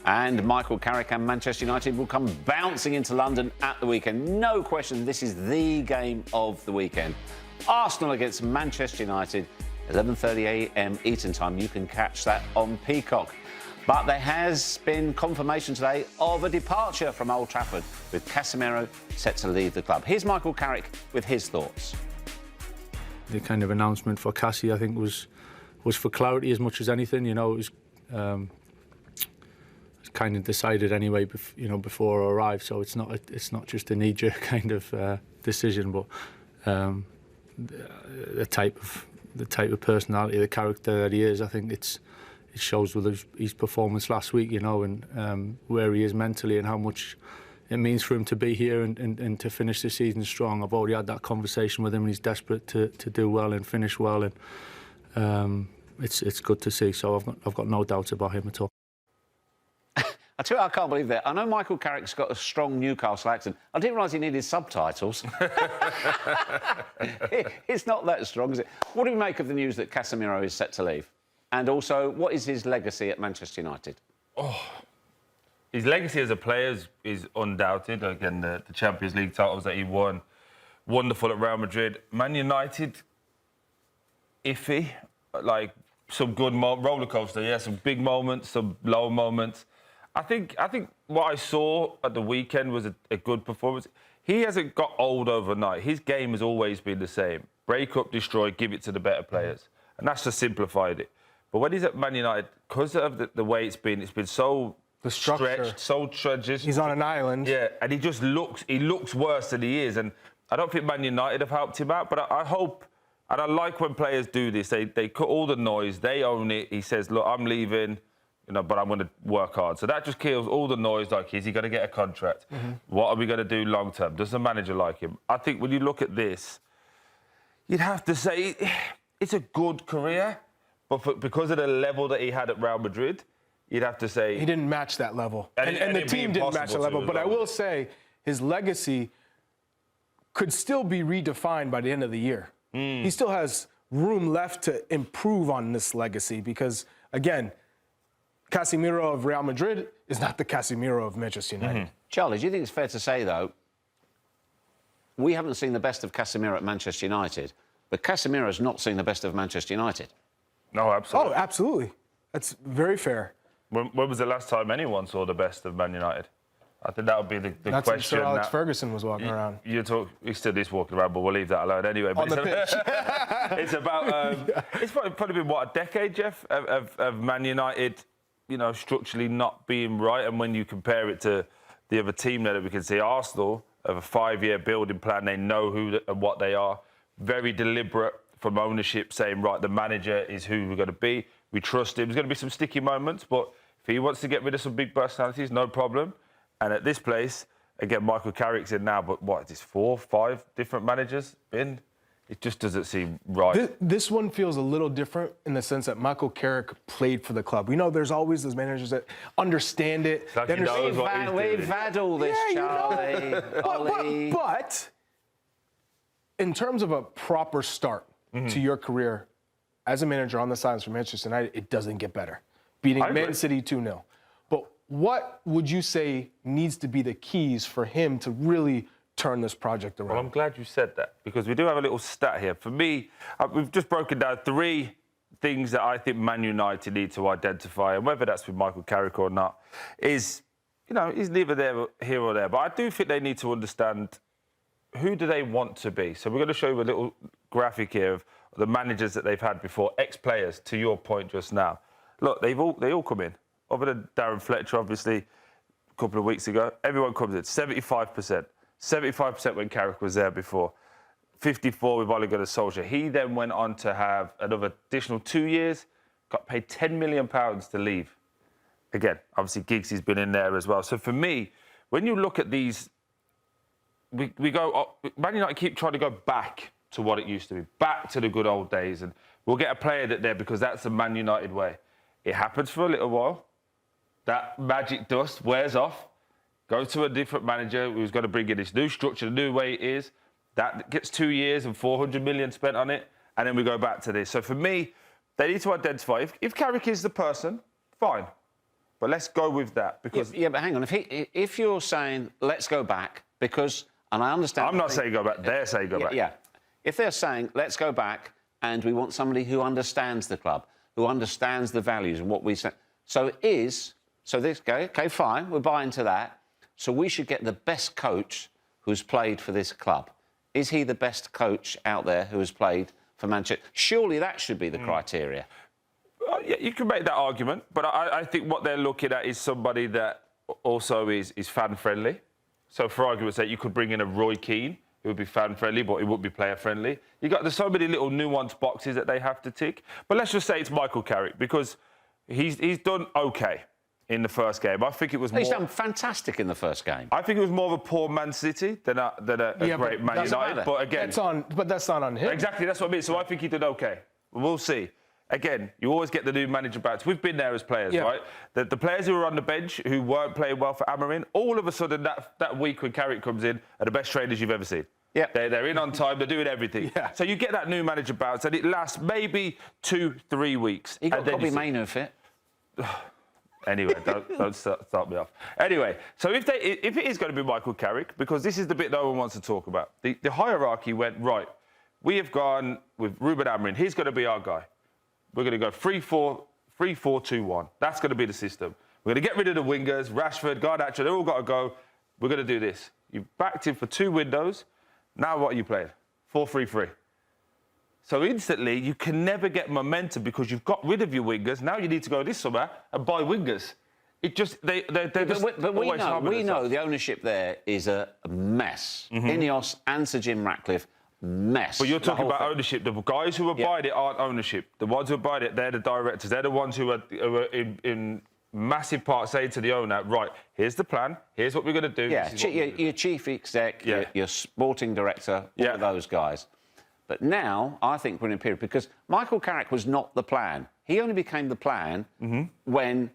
And Michael Carrick and Manchester United will come bouncing into London at the weekend. No question, this is the game of the weekend. Arsenal against Manchester United, 11:30 a.m. Eastern time. You can catch that on Peacock. But there has been confirmation today of a departure from Old Trafford, with Casemiro set to leave the club. Here's Michael Carrick with his thoughts. The kind of announcement for Cassie, I think, was for clarity as much as anything. You know, it was kind of decided anyway, before I arrived. So it's not just a knee-jerk kind of decision, but the type of personality, the character that he is. I think it shows with his performance last week, you know, and where he is mentally and how much it means for him to be here and to finish the season strong. I've already had that conversation with him, and he's desperate to do well and finish well, and it's good to see. So I've got no doubt about him at all. I tell you, I can't believe that. I know Michael Carrick's got a strong Newcastle accent. I didn't realise he needed subtitles. It's not that strong, is it? What do we make of the news that Casemiro is set to leave? And also, what is his legacy at Manchester United? Oh, his legacy as a player is undoubted. Again, the Champions League titles that he won, wonderful at Real Madrid. Man United, iffy. Like, some good roller coaster, yeah, some big moments, some low moments. I think what I saw at the weekend was a good performance. He hasn't got old overnight. His game has always been the same. Break up, destroy, give it to the better players. And that's just simplified it. But when he's at Man United, because of the way it's been so stretched, so treacherous. He's on an island. Yeah, and he looks worse than he is. And I don't think Man United have helped him out, but I hope, and I like when players do this. They cut all the noise, they own it. He says, look, I'm leaving, but I'm going to work hard. So that just kills all the noise, like, is he going to get a contract? Mm-hmm. What are we going to do long term? Does the manager like him? I think when you look at this, you'd have to say it's a good career, but because of the level that he had at Real Madrid, you'd have to say... He didn't match that level. And the team didn't match that level. But I will say his legacy could still be redefined by the end of the year. Mm. He still has room left to improve on this legacy because, again, Casemiro of Real Madrid is not the Casemiro of Manchester United. Mm-hmm. Charlie, do you think it's fair to say, though, we haven't seen the best of Casemiro at Manchester United, but Casemiro's not seen the best of Manchester United? No, absolutely. Oh, absolutely. That's very fair. When was the last time anyone saw the best of Man United? I think that would be the That's question. Sir Alex Ferguson was walking around. He still is walking around, but we'll leave that alone anyway. On the pitch. It's about... it's probably been, what, a decade, Geoff, of Man United, structurally not being right. And when you compare it to the other team that we can see, Arsenal, of a 5-year building plan, they know who and what they are. Very deliberate from ownership, saying, right, the manager is who we're going to be. We trust him. There's going to be some sticky moments, but if he wants to get rid of some big personalities, no problem. And at this place, again, Michael Carrick's in now, but what, is this 4, 5 different managers been? It just doesn't seem right. This one feels a little different in the sense that Michael Carrick played for the club. We know there's always those managers that understand it. Like We've had all this, Charlie. But in terms of a proper start to your career as a manager on the sidelines for Manchester United, it doesn't get better. Beating Man City 2-0. But what would you say needs to be the keys for him to really turn this project around? Well, I'm glad you said that, because we do have a little stat here. For me, we've just broken down 3 things that I think Man United need to identify, and whether that's with Michael Carrick or not, is, he's neither here or there. But I do think they need to understand who do they want to be. So we're going to show you a little graphic here of the managers that they've had before, ex-players, to your point just now. Look, they all come in. Other than Darren Fletcher, obviously, a couple of weeks ago, everyone comes in, 75%. 75% when Carrick was there before. 54 with Ole Gunnar Solskjaer. He then went on to have another additional 2 years, got paid £10 million to leave. Again, obviously, Gigsy's been in there as well. So for me, when you look at these, we go, Man United keep trying to go back to what it used to be, back to the good old days, and we'll get a player there because that's the Man United way. It happens for a little while. That magic dust wears off. Go to a different manager who's going to bring in this new structure, the new way it is. That gets 2 years and 400 million spent on it, and then we go back to this. So for me, they need to identify, if Carrick is the person, fine. But let's go with that because... Yeah, but hang on. If you're saying, let's go back, because... And I understand... I'm not saying go back. They're saying go back. Yeah. If they're saying, let's go back and we want somebody who understands the club, who understands the values and what we say... So this guy, okay, fine, we're buying to that. So we should get the best coach who's played for this club. Is he the best coach out there who has played for Manchester? Surely that should be the criteria. Yeah, you can make that argument, but I think what they're looking at is somebody that also is fan-friendly. So for argument's sake, you could bring in a Roy Keane, who would be fan-friendly, but he wouldn't be player-friendly. There's so many little nuanced boxes that they have to tick. But let's just say it's Michael Carrick, because he's done OK in the first game. I think it was more... He's done fantastic in the first game. I think it was more of a poor Man City than a great Man United. But again... But that's not on him. Exactly, that's what I mean. So I think he did OK. We'll see. Again, you always get the new manager bouts. We've been there as players, right? The players who were on the bench who weren't playing well for Amorim, all of a sudden that week when Carrick comes in are the best trainers you've ever seen. Yeah. They're in on time, they're doing everything. Yeah. So you get that new manager bounce and it lasts maybe 2-3 weeks. He got Bobby Maynard fit. Anyway, don't start me off. Anyway, so if it is going to be Michael Carrick, because this is the bit no one wants to talk about, the hierarchy went, right, we have gone with Ruben Amorim, he's going to be our guy. We're going to go 3-4-2-1. That's going to be the system. We're going to get rid of the wingers, Rashford, Garnacho, they've all got to go. We're going to do this. You backed him for 2 windows. Now what are you playing? 4-3-3. So instantly, you can never get momentum because you've got rid of your wingers. Now you need to go this summer and buy wingers. It just, they're just But we know the ownership there is a mess. Ineos and Sir Jim Ratcliffe, mess. But you're talking about ownership. The guys who are buying it aren't ownership. The ones who are buying it, they're the directors. They're the ones who are in massive part saying to the owner, right, here's the plan, here's what we're going to do. Yeah, your chief exec, your sporting director, all of those guys. But now, I think we're in a period, because Michael Carrick was not the plan. He only became the plan when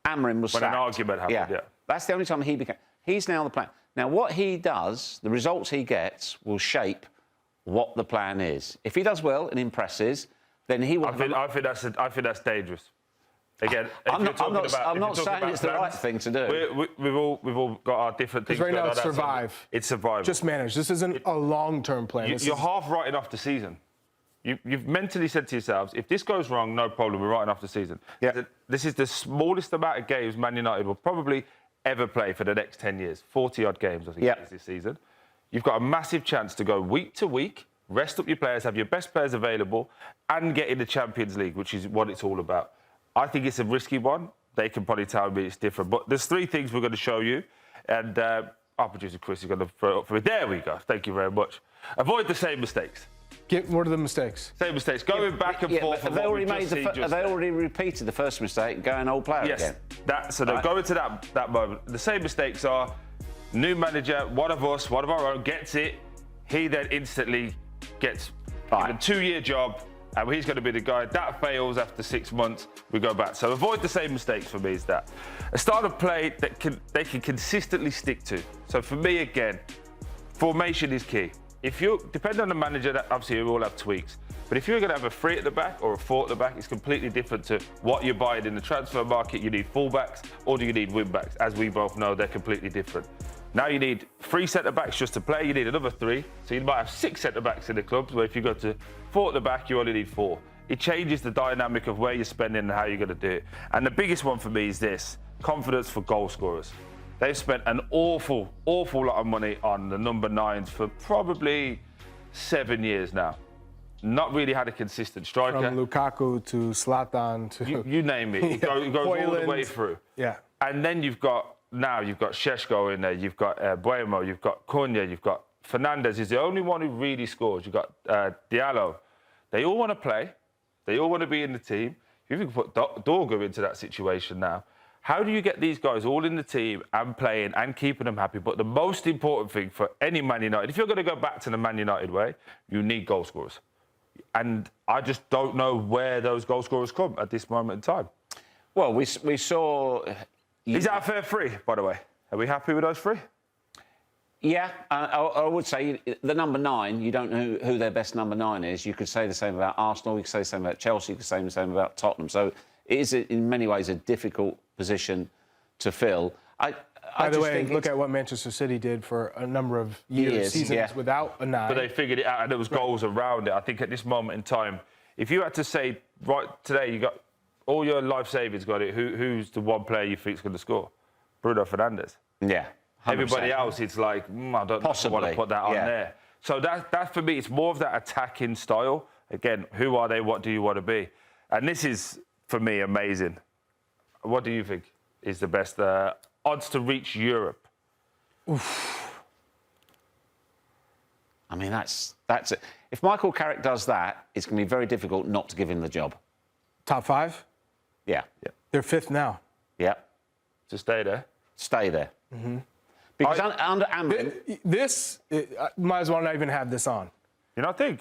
Amorim was sacked. When an argument happened, yeah. That's the only time he became... He's now the plan. Now, what he does, the results he gets, will shape what the plan is. If he does well and impresses, then he will... I think that's dangerous. Again, I'm not saying it's the right thing to do. We've all got our different things. Because right now it's survive. It's survival. Just manage. This isn't a long-term plan. You're half writing off the season. You've mentally said to yourselves, if this goes wrong, no problem, we're writing off the season. Yeah. This is the smallest amount of games Man United will probably ever play for the next 10 years. 40-odd games, I think, it is this season. You've got a massive chance to go week to week, rest up your players, have your best players available, and get in the Champions League, which is what it's all about. I think it's a risky one. They can probably tell me it's different. But there's 3 things we're going to show you. And our producer, Chris, is going to throw it up for me. There we go. Thank you very much. Avoid the same mistakes. What are the mistakes? Same mistakes. Going back and forth. Have they already repeated the first mistake, going old player again? So they'll go into that moment. The same mistakes are new manager, one of our own gets it. He then instantly gets given a 2-year job. And he's going to be the guy. That fails after 6 months, we go back. So avoid the same mistakes for me is that. A style of play that they can consistently stick to. So for me, again, formation is key. Depending on the manager, that obviously we all have tweaks. But if you're going to have a 3 at the back or a 4 at the back, it's completely different to what you're buying in the transfer market. You need fullbacks or do you need wing-backs? As we both know, they're completely different. Now you need 3 centre-backs just to play. You need another 3. So you might have 6 centre-backs in the clubs, where if you go to 4 at the back, you only need 4. It changes the dynamic of where you're spending and how you're going to do it. And the biggest one for me is this: confidence for goal scorers. They've spent an awful lot of money on the number 9s for probably 7 years now. Not really had a consistent striker. From Lukaku to Zlatan to... You name it. It goes all the way through. Yeah. And then you've got Šeško in there, you've got Buemo, you've got Cunha, you've got Fernandes is the only one who really scores. You've got Diallo. They all want to play. They all want to be in the team. If you can put Dorgu into that situation now, how do you get these guys all in the team and playing and keeping them happy? But the most important thing for any Man United, if you're going to go back to the Man United way, you need goal scorers. And I just don't know where those goal scorers come at this moment in time. Well, we saw... Is that a fair 3, by the way? Are we happy with those 3? Yeah, I would say the number 9, you don't know who their best number 9 is. You could say the same about Arsenal, you could say the same about Chelsea, you could say the same about Tottenham. So it is, in many ways, a difficult position to fill. By the way, look at what Manchester City did for a number of seasons without a 9. But they figured it out, and there was goals around it. I think at this moment in time, if you had to say, right, today you got all your life savings got it, who's the one player you think is going to score? Bruno Fernandes. Yeah. 100%. Everybody else, it's like, I don't want to put that on there. So that for me, it's more of that attacking style. Again, who are they? What do you want to be? And this is, for me, amazing. What do you think is the best odds to reach Europe? Oof. I mean, that's it. If Michael Carrick does that, it's going to be very difficult not to give him the job. Top 5? Yeah. They're 5th now. Yeah. To stay there? Stay there. Mm-hmm. Because under Amrin... This, might as well not even have this on. You not think?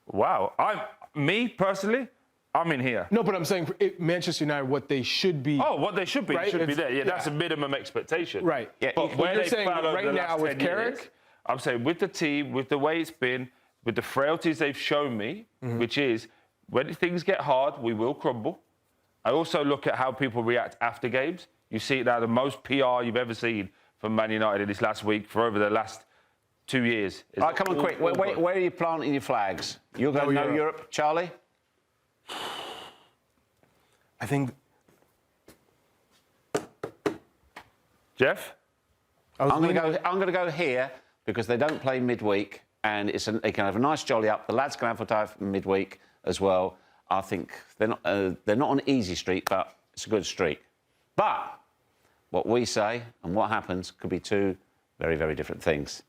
Wow. Me, personally, I'm in here. No, but I'm saying Manchester United, what they should be... Oh, what they should be. Right? Should be there. Yeah, that's a minimum expectation. Right. Yeah. But where you're they saying fell over right the now last with 10 Carrick... years, I'm saying with the team, with the way it's been, with the frailties they've shown me, which is when things get hard, we will crumble. I also look at how people react after games. You see it now, the most PR you've ever seen from Man United in this last week for over the last 2 years. All right, come on, quick. Where are you planting your flags? You're going to know Europe, Charlie? I think... Jeff? I'm going to go here because they don't play midweek and they can have a nice jolly up. The lads can advertise midweek as well. I think they're not on easy street, but it's a good streak. But what we say and what happens could be two very, very different things.